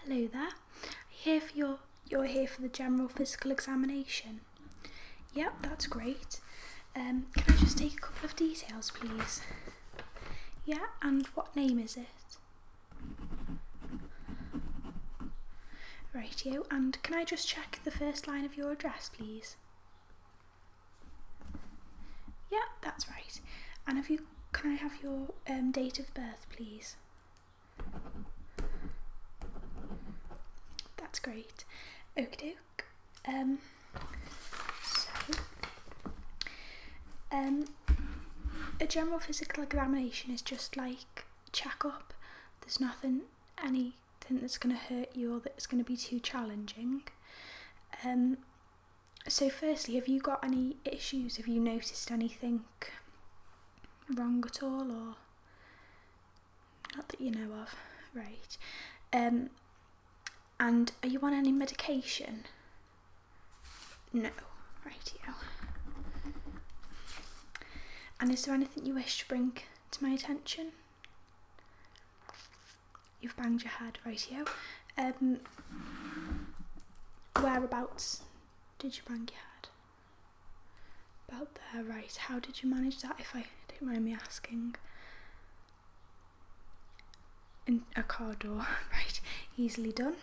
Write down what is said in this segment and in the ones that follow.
Hello there. You're here for the general physical examination. Yep, that's great. Can I just take a couple of details, please? Yeah, and what name is it? Rightio, and can I just check the first line of your address, please? Yeah, that's right. And can I have your date of birth, please? That's great. Okie doke. A general physical examination is just like check-up. There's anything that's going to hurt you or that's going to be too challenging. So firstly, have you got any issues? Have you noticed anything wrong at all, or not that you know of? Right. And are you on any medication? No. Rightio. And is there anything you wish to bring to my attention? You've banged your head, rightio. Whereabouts did you bang your head? About there, right. How did you manage that, if I don't mind me asking? In a car door, right. Easily done.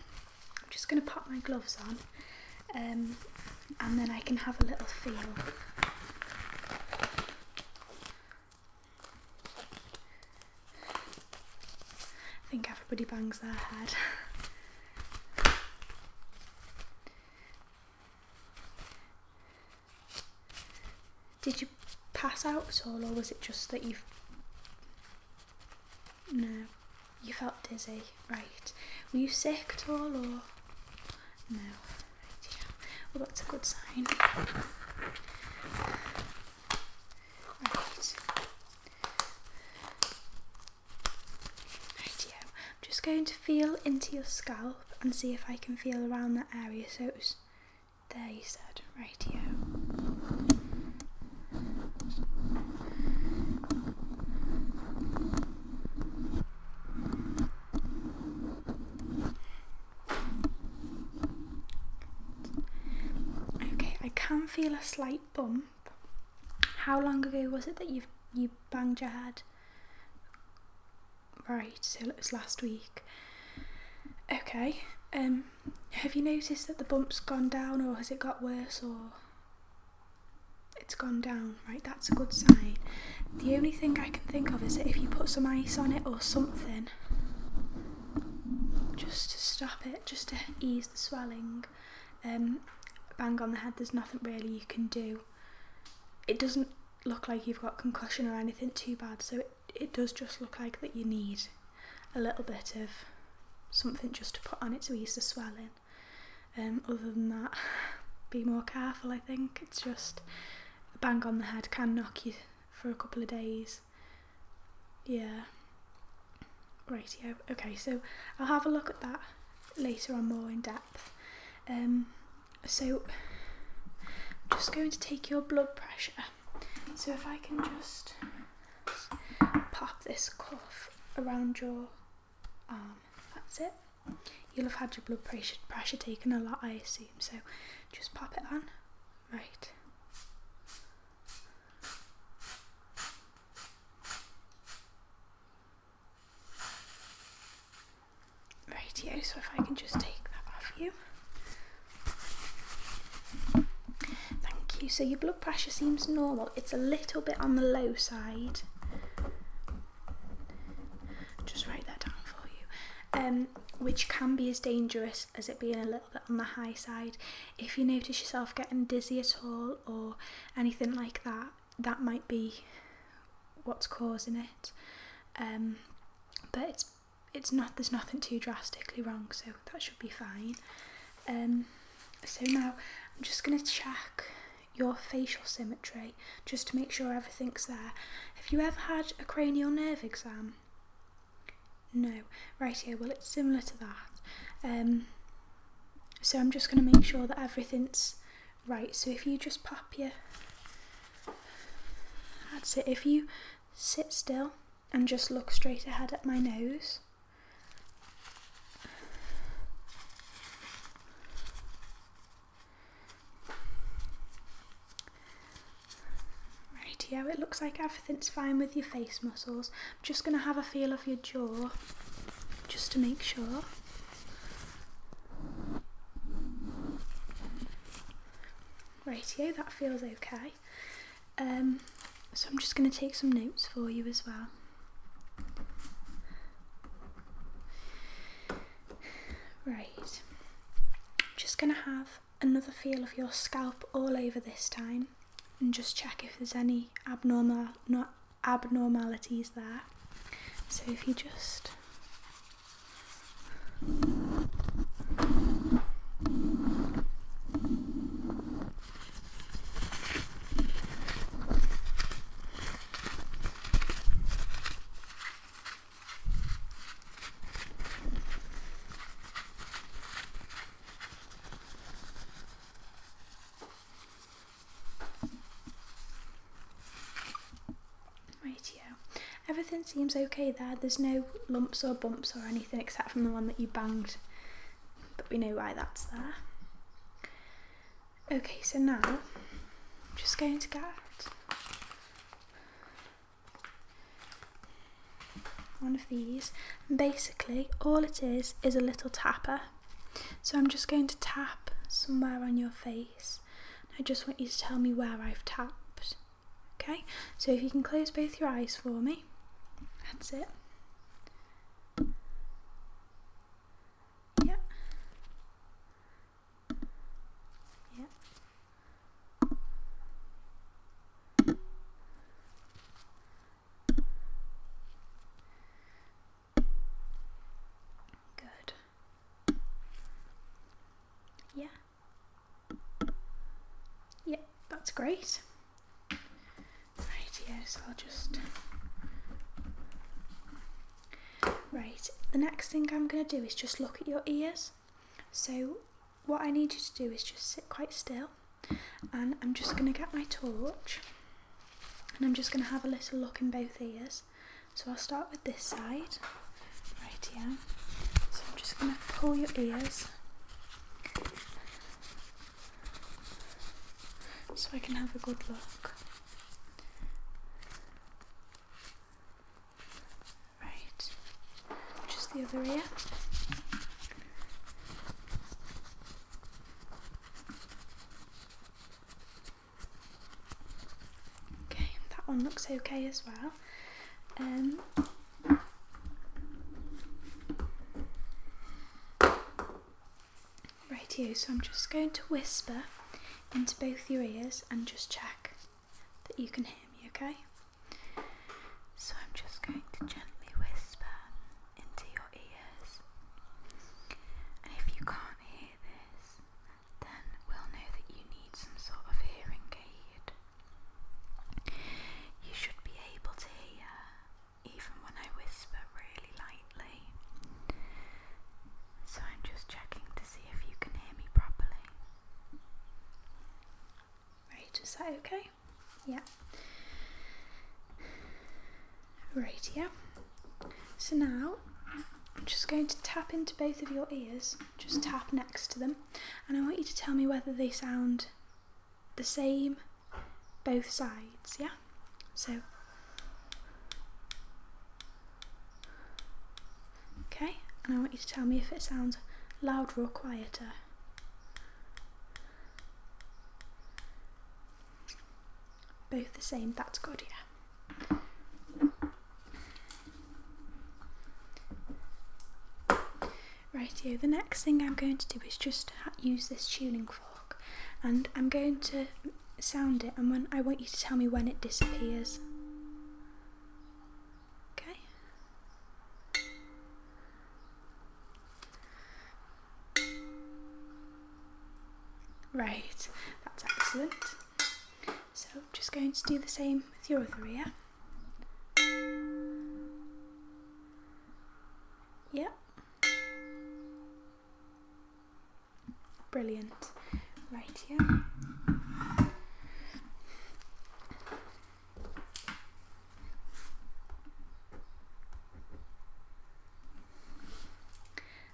I'm just going to pop my gloves on, and then I can have a little feel. I think everybody bangs their head. Did you pass out at all, or was it just that No, you felt dizzy, right. Were you sick at all, or? No. Right, yeah. Well, that's a good sign. Going to feel into your scalp and see if I can feel around that area. So it was there, you said, rightio. Okay, I can feel a slight bump. How long ago was it that you banged your head? Right, so it was last week. Okay, have you noticed that the bump's gone down, or has it got worse, or? It's gone down, right, that's a good sign. The only thing I can think of is that if you put some ice on it or something, just to stop it, just to ease the swelling, bang on the head, there's nothing really you can do. It doesn't look like you've got concussion or anything too bad, so it does just look like that you need a little bit of something just to put on it to ease the swelling. Other than that, be more careful. I think it's just a bang on the head can knock you for a couple of days. Yeah. Rightio. Okay, so I'll have a look at that later on more in depth. So I'm just going to take your blood pressure. So if I can just pop this cuff around your arm, that's it. You'll have had your blood pressure taken a lot, I assume, so just pop it on. Right. Rightio, so if I can just take that off you. Thank you. So your blood pressure seems normal. It's a little bit on the low side. Just write that down for you. Which can be as dangerous as it being a little bit on the high side. If you notice yourself getting dizzy at all or anything like that, that might be what's causing it. But it's not. There's nothing too drastically wrong, so that should be fine. So now I'm just going to check your facial symmetry just to make sure everything's there. Have you ever had a cranial nerve exam? No. Right here, well, it's similar to that. So I'm just going to make sure that everything's right. So if you just pop your, that's it. If you sit still and just look straight ahead at my nose. Rightio, it looks like everything's fine with your face muscles. I'm just going to have a feel of your jaw, just to make sure. Rightio, that feels okay. So I'm just going to take some notes for you as well. Right, I'm just going to have another feel of your scalp all over this time and just check if there's any abnormalities there. So if you just everything seems okay there. There's no lumps or bumps or anything except from the one that you banged, but we know why that's there. Okay, so now I'm just going to get one of these, and basically all it is a little tapper. So I'm just going to tap somewhere on your face. I just want you to tell me where I've tapped. Okay, so if you can close both your eyes for me. That's it. Yeah. Yeah. Good. Yeah. Yeah, that's great. Right, yes, I'll just... Right, the next thing I'm going to do is just look at your ears. So what I need you to do is just sit quite still, and I'm just going to get my torch and I'm just going to have a little look in both ears. So I'll start with this side. Right, yeah. So I'm just going to pull your ears so I can have a good look. The other ear. Okay, that one looks okay as well. Rightio, so I'm just going to whisper into both your ears and just check that you can hear me, okay? So I'm just going to gently whisper into your ears, and if you can't hear this, then we'll know that you need some sort of hearing aid. You should be able to hear even when I whisper really lightly, so I'm just checking to see if you can hear me properly. Right, is that okay? Yeah. Right, yeah. So now I'm just going to tap into both of your ears, just tap next to them, and I want you to tell me whether they sound the same both sides, yeah? So, okay, and I want you to tell me if it sounds louder or quieter. Both the same, that's good, yeah. Rightio, the next thing I'm going to do is just use this tuning fork, and I'm going to sound it, and when I want you to tell me when it disappears. Okay? Right, that's excellent. So I'm just going to do the same with your other ear. Yep. Brilliant. Right, yeah.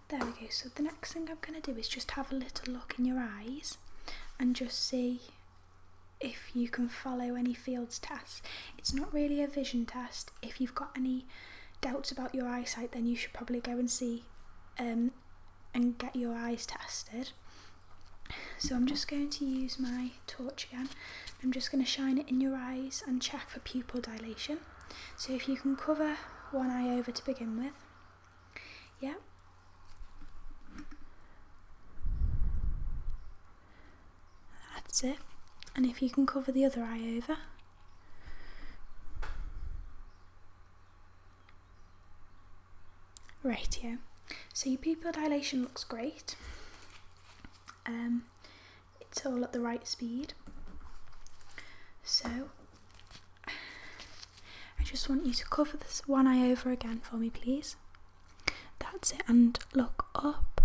There we go. So the next thing I'm going to do is just have a little look in your eyes and just see if you can follow any fields tests. It's not really a vision test. If you've got any doubts about your eyesight, then you should probably go and see and get your eyes tested. So I'm just going to use my torch again. I'm just going to shine it in your eyes and check for pupil dilation. So if you can cover one eye over to begin with. Yeah. That's it. And if you can cover the other eye over. Rightio. So your pupil dilation looks great. It's all at the right speed. So I just want you to cover this one eye over again for me, please. That's it. And look up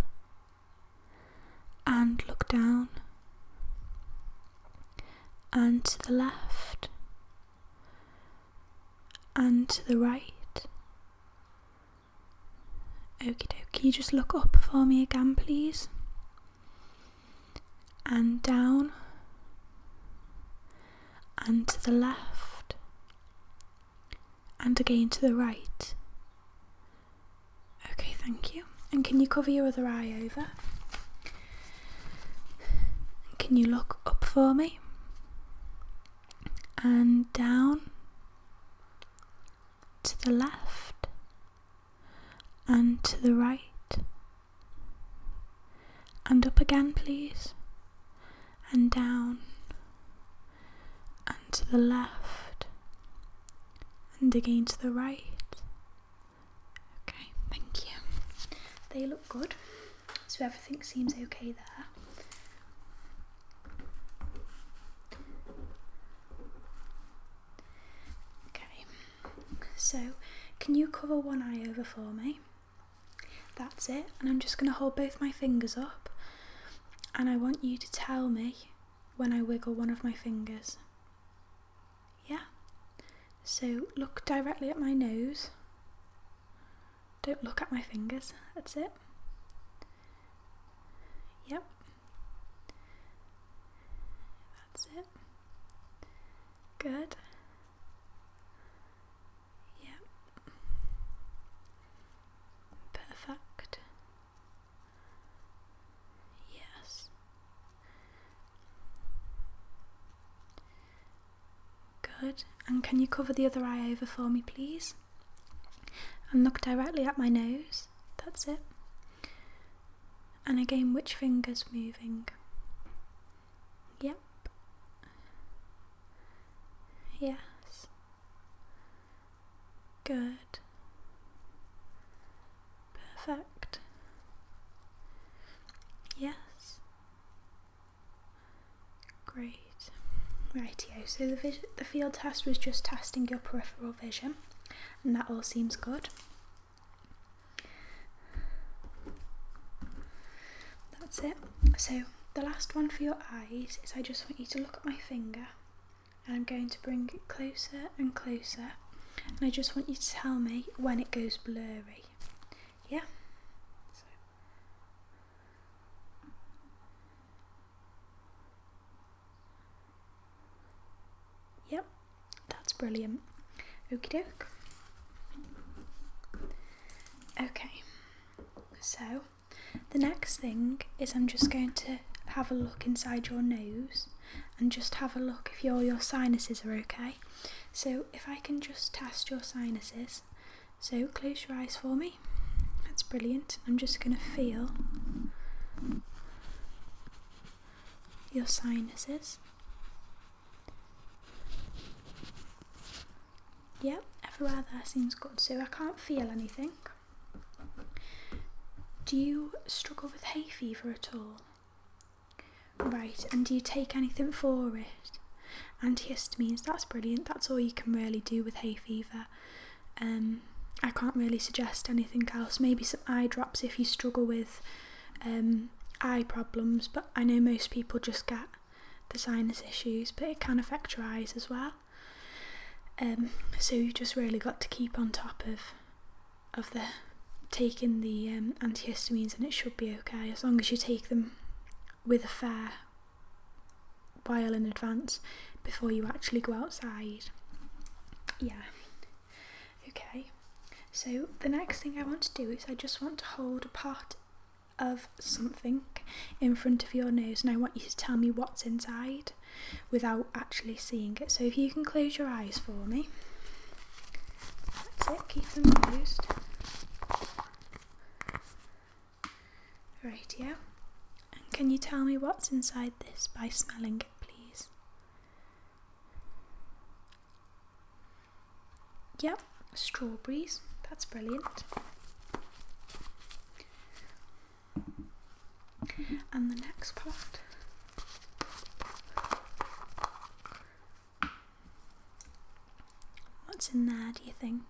and look down and to the left and to the right. Okie dokie. Can you just look up for me again, please? And down and to the left and again to the right. Okay, thank you. And can you cover your other eye over? Can you look up for me? And down to the left and to the right and up again, please. And down and to the left and again to the right. Okay, thank you. They look good, so everything seems okay there. Okay, so can you cover one eye over for me? That's it, and I'm just going to hold both my fingers up. And I want you to tell me when I wiggle one of my fingers. Yeah? So look directly at my nose. Don't look at my fingers. That's it. Yep. That's it. Good. Yep. Perfect. Good. And can you cover the other eye over for me, please? And look directly at my nose. That's it. And again, which finger's moving? Yep. Yes. Good. Perfect. Yes. Great. Rightio, so the field test was just testing your peripheral vision, and that all seems good. That's it. So the last one for your eyes is I just want you to look at my finger, and I'm going to bring it closer and closer, and I just want you to tell me when it goes blurry. Yeah? Yep, that's brilliant. Okie doke. Okay, so the next thing is I'm just going to have a look inside your nose and just have a look if all your sinuses are okay. So if I can just test your sinuses, so close your eyes for me. That's brilliant. I'm just going to feel your sinuses. Yep, everywhere there seems good, so I can't feel anything. Do you struggle with hay fever at all? Right, and do you take anything for it? Antihistamines, that's brilliant. That's all you can really do with hay fever. I can't really suggest anything else. Maybe some eye drops if you struggle with eye problems, but I know most people just get the sinus issues, but it can affect your eyes as well. So you've just really got to keep on top of the taking the antihistamines, and it should be okay as long as you take them with a fair while in advance before you actually go outside. Yeah. Okay. So the next thing I want to do is I just want to hold a part of something in front of your nose, and I want you to tell me what's inside without actually seeing it. So if you can close your eyes for me. That's it, keep them closed. Right, yeah. And can you tell me what's inside this by smelling it, please? Yep, strawberries. That's brilliant. And the next part. What's in there, do you think?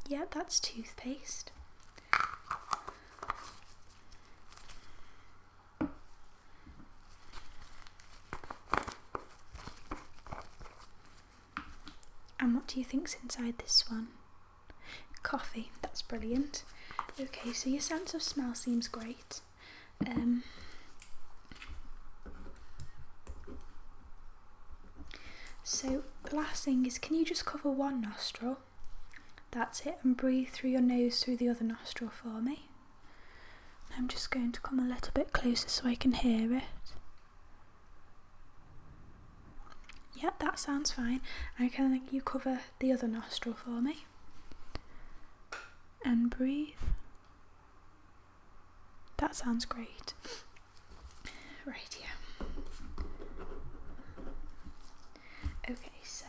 Yeah, that's toothpaste. And what do you think's inside this one? Coffee. That's brilliant. Okay, so your sense of smell seems great. So the last thing is, can you just cover one nostril? That's it, and breathe through your nose through the other nostril for me. I'm just going to come a little bit closer so I can hear it. Yep, that sounds fine. And can you cover the other nostril for me? And breathe. That sounds great. Right, yeah. Okay, so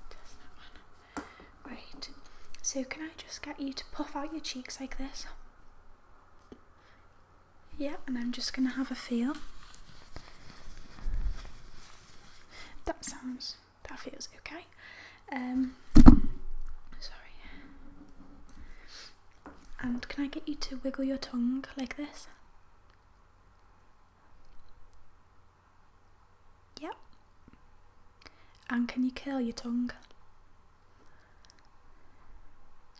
just that one. Right. So can I just get you to puff out your cheeks like this? Yeah, and I'm just gonna have a feel. That feels okay. Sorry. And can I get you to wiggle your tongue like this? Yep. And can you curl your tongue?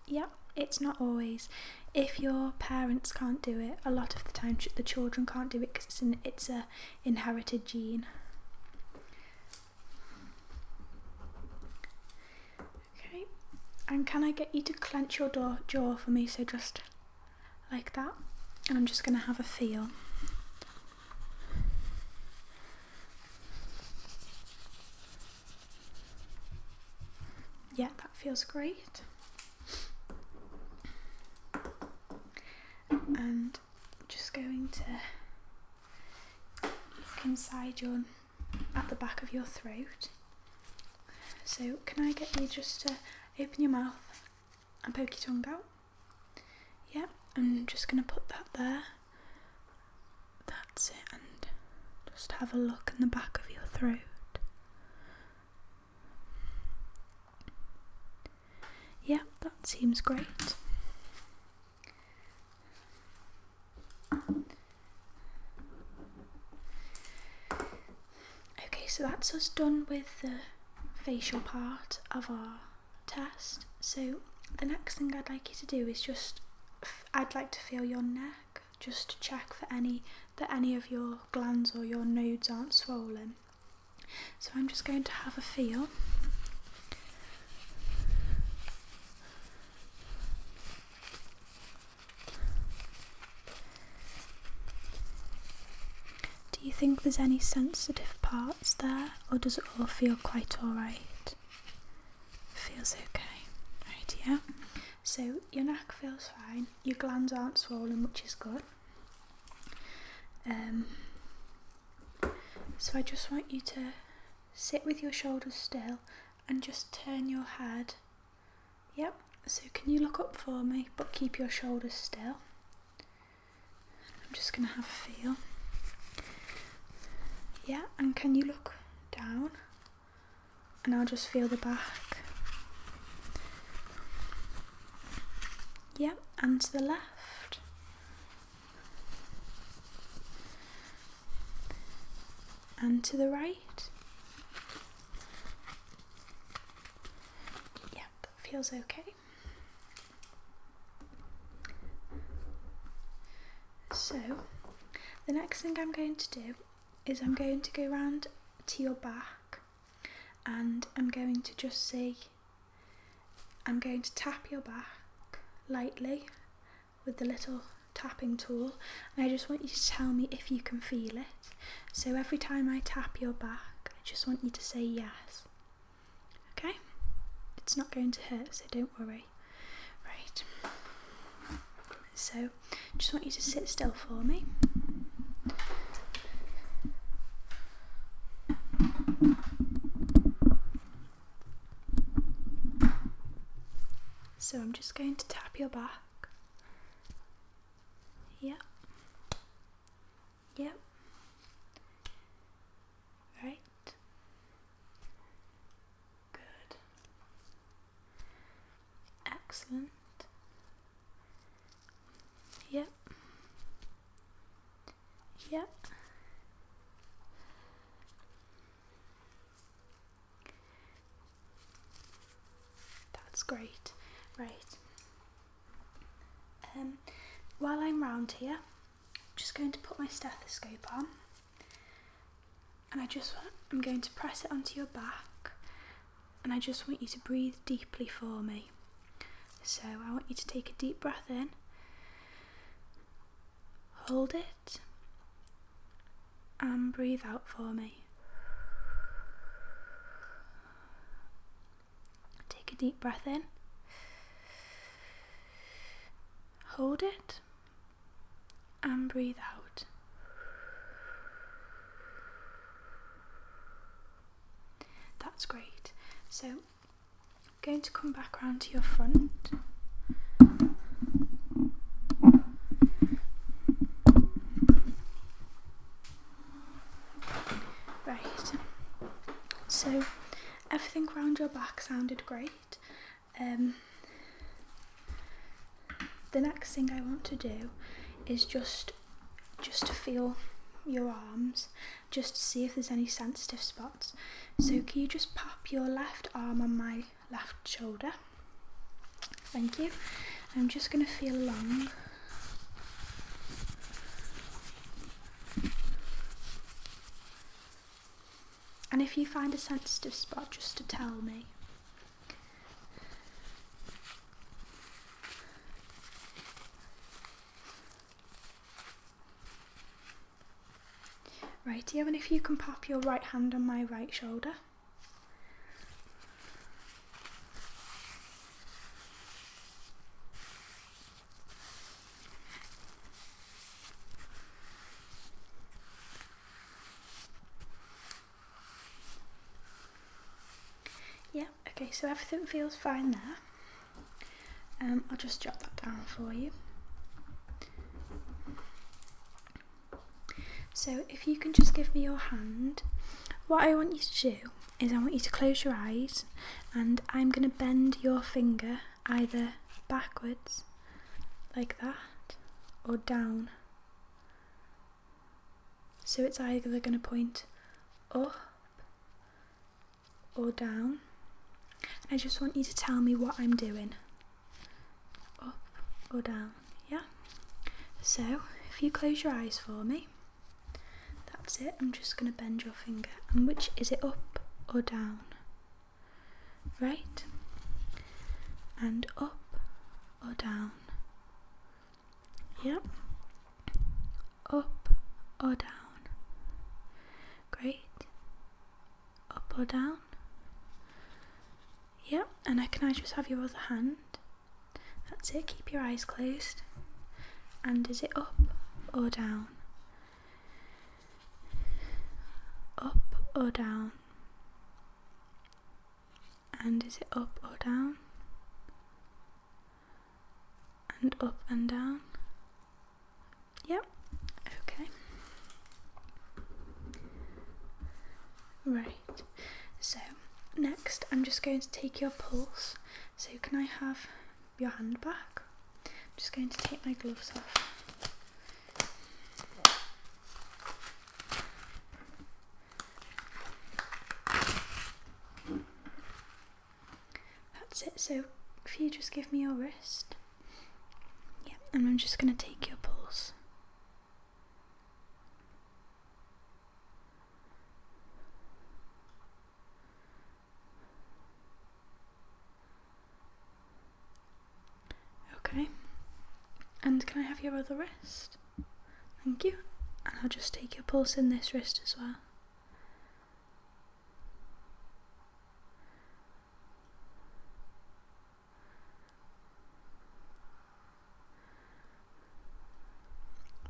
Yep. It's not always. If your parents can't do it, a lot of the time the children can't do it because it's a inherited gene. Okay. And can I get you to clench your jaw for me? So just like that. And I'm just going to have a feel. Yeah, that feels great. And I'm just going to look inside at the back of your throat. So can I get you just to open your mouth and poke your tongue out? Yeah, I'm just going to put that there. That's it, and just have a look in the back of your throat. Yeah, that seems great. Okay, so that's us done with the facial part of our test. So the next thing I'd like you to do is I'd like to feel your neck, just to check for that any of your glands or your nodes aren't swollen. So I'm just going to have a feel. Do you think there's any sensitive parts there, or does it all feel quite alright? Feels okay. Right, yeah. So your neck feels fine, your glands aren't swollen, which is good. So I just want you to sit with your shoulders still and just turn your head. Yep, so can you look up for me but keep your shoulders still? I'm just going to have a feel. Yeah, and can you look down? And I'll just feel the back. Yeah, and to the left. And to the right. Yeah, that feels okay. So The next thing I'm going to do is I'm going to go round to your back, and I'm going to tap your back lightly with the little tapping tool, and I just want you to tell me if you can feel it. So every time I tap your back, I just want you to say yes. Okay? It's not going to hurt, so don't worry. Right. So just want you to sit still for me. So I'm just going to tap your back. Yep. Yep. Right. Good. Excellent. Yep. Yep. That's great. Right. While I'm round here, I'm just going to put my stethoscope on, and I'm going to press it onto your back, and I just want you to breathe deeply for me. So I want you to take a deep breath in, hold it, and breathe out for me. Take a deep breath in, hold it, and breathe out. That's great. So I'm going to come back round to your front. Right. So everything around your back sounded great. The next thing I want to do is just to feel your arms, just to see if there's any sensitive spots. So can you just pop your left arm on my left shoulder? Thank you. I'm just going to feel along. And if you find a sensitive spot, just to tell me. Rightio, and if you can pop your right hand on my right shoulder. Yeah, okay, so everything feels fine there. I'll just jot that down for you. So if you can just give me your hand, what I want you to do is I want you to close your eyes, and I'm going to bend your finger either backwards, like that, or down. So it's either going to point up or down. I just want you to tell me what I'm doing. Up or down, yeah? So if you close your eyes for me. That's it, I'm just going to bend your finger. And which is it, up or down? Right? And up or down? Yep. Up or down? Great. Up or down? Yep, and can I just have your other hand? That's it, keep your eyes closed. And is it up or down? Up or down? And is it up or down? And up and down? Yep, okay. Right, so next I'm just going to take your pulse. So can I have your hand back? I'm just going to take my gloves off. That's it, so if you just give me your wrist. Yeah, and I'm just going to take your pulse. Okay. And can I have your other wrist? Thank you. And I'll just take your pulse in this wrist as well.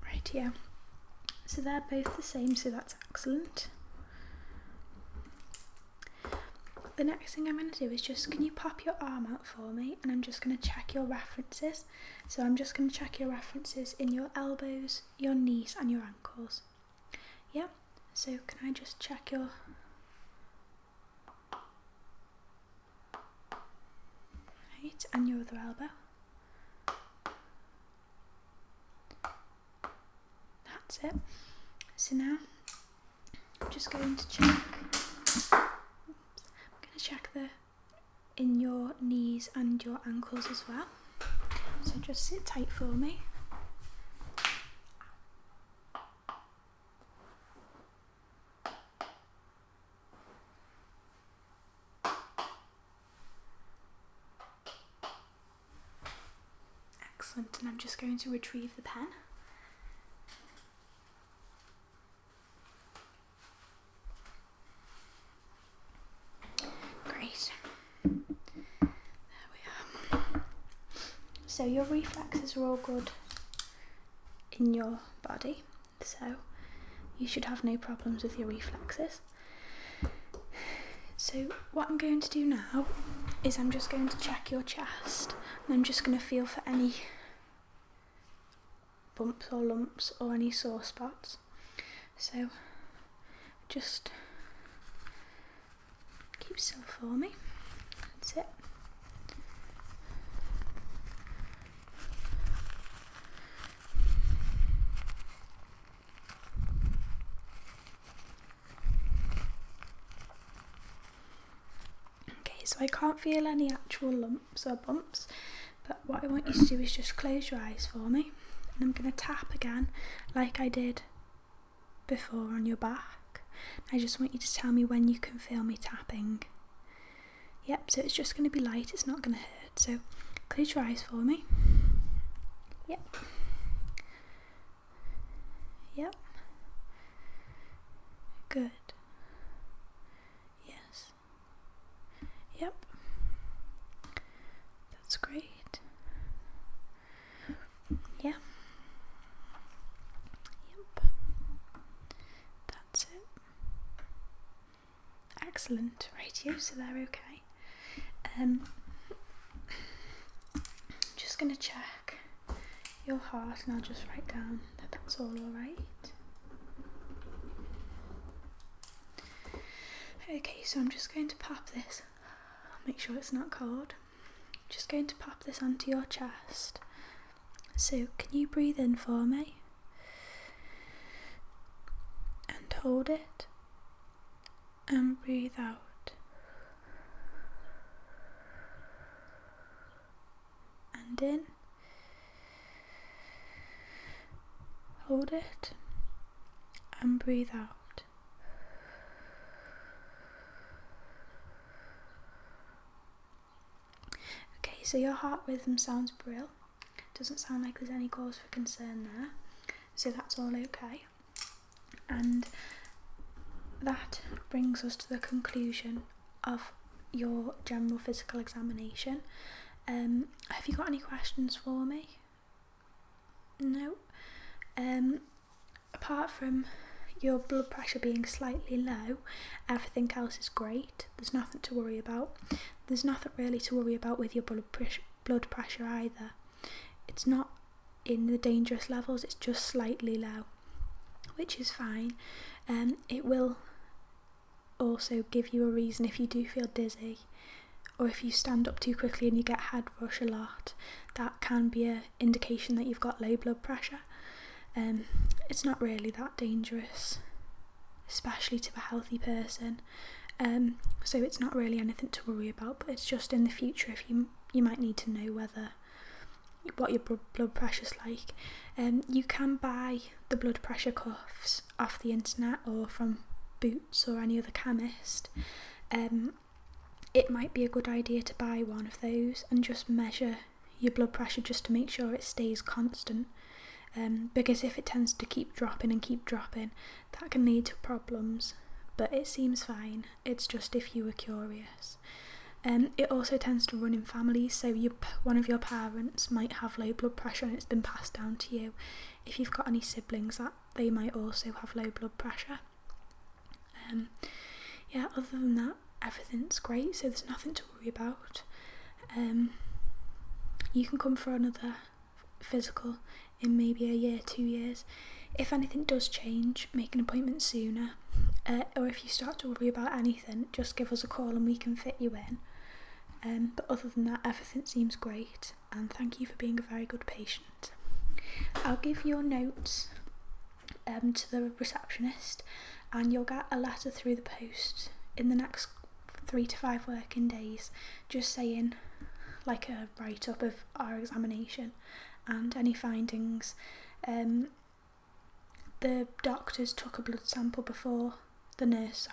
Right, yeah. So they're both the same, so that's excellent. The next thing I'm going to do is just, can you pop your arm out for me? And I'm just going to check your references. So I'm just going to check your references in your elbows, your knees and your ankles. Yeah, so can I just check your... Right, and your other elbow. That's it. So now I'm just going to check... check in your knees and your ankles as well. So just sit tight for me. Excellent, and I'm just going to retrieve the pen. So your reflexes are all good in your body, so you should have no problems with your reflexes. So what I'm going to do now is I'm just going to check your chest, and I'm just going to feel for any bumps or lumps or any sore spots. So just keep still for me. That's it. So I can't feel any actual lumps or bumps, but what I want you to do is just close your eyes for me, and I'm going to tap again like I did before on your back. I just want you to tell me when you can feel me tapping. Yep, so it's just going to be light, it's not going to hurt, so close your eyes for me. Yep. Yep. Good. Yep, that's great. Yeah. Yep, that's it. Excellent. Rightio, so they're okay. Just going to check your heart, and I'll just write down that that's all alright. Okay, so I'm just going to pop this. Make sure it's not cold. I'm just going to pop this onto your chest. So can you breathe in for me? And hold it. And breathe out. And in. Hold it. And breathe out. So your heart rhythm sounds brill. Doesn't sound like there's any cause for concern there. So that's all okay. And that brings us to the conclusion of your general physical examination. Have you got any questions for me? No? Apart from your blood pressure being slightly low, everything else is great. There's nothing to worry about. There's nothing really to worry about with your blood pressure either. It's not in the dangerous levels, it's just slightly low, which is fine. It will also give you a reason if you do feel dizzy, or if you stand up too quickly and you get head rush a lot. That can be an indication that you've got low blood pressure. It's not really that dangerous, especially to a healthy person. So it's not really anything to worry about, but it's just in the future if you might need to know what your blood pressure's like. You can buy the blood pressure cuffs off the internet or from Boots or any other chemist. It might be a good idea to buy one of those and just measure your blood pressure just to make sure it stays constant, because if it tends to keep dropping, that can lead to problems, but it seems fine. It's just if you were curious. It also tends to run in families, so one of your parents might have low blood pressure and it's been passed down to you. If you've got any siblings, that they might also have low blood pressure. Yeah, other than that, everything's great, so there's nothing to worry about. You can come for another physical in maybe a year, 2 years. If anything does change, make an appointment sooner, or if you start to worry about anything, just give us a call and we can fit you in. But other than that, everything seems great, and thank you for being a very good patient. I'll give your notes to the receptionist, and you'll get a letter through the post in the next 3 to 5 working days, just saying, like, a write-up of our examination and any findings. The doctors took a blood sample before, the nurse,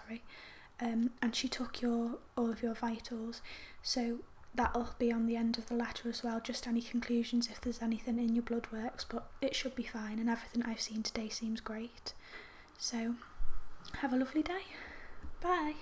and she took all of your vitals, so that'll be on the end of the letter as well, just any conclusions if there's anything in your blood works, but it should be fine, and everything I've seen today seems great. So have a lovely day. Bye.